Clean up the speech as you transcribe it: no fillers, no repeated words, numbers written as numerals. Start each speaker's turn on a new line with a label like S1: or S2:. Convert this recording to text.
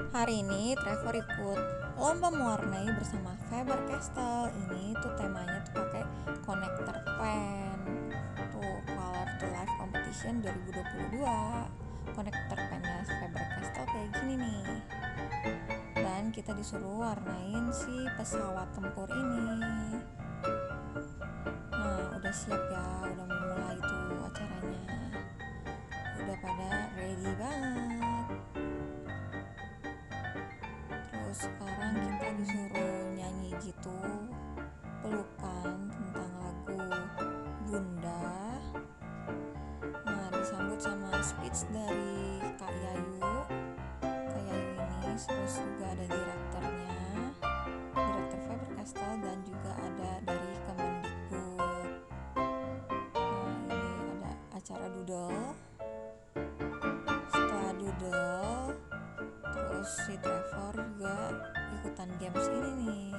S1: Hari ini Trevor ikut lomba mewarnai bersama Faber-Castell. Ini tuh temanya tuh pakai connector pen. Tuh Color to Life Competition 2022. Connector pennya Faber-Castell kayak gini nih. Dan kita disuruh warnain si pesawat tempur ini. Nah, udah siap ya, udah mulai tuh acaranya. Udah pada ready banget. Terus sekarang kita disuruh nyanyi gitu, pelukan tentang lagu Bunda. Nah, disambut sama speech dari Kak Yayu. Kak Yayu ini terus juga ada direkturnya, direktur Faber-Castell, dan juga ada dari Kemendikbud. Nah, ini ada acara doodle. Setelah doodle, terus si Trevor juga ikutan games ini nih.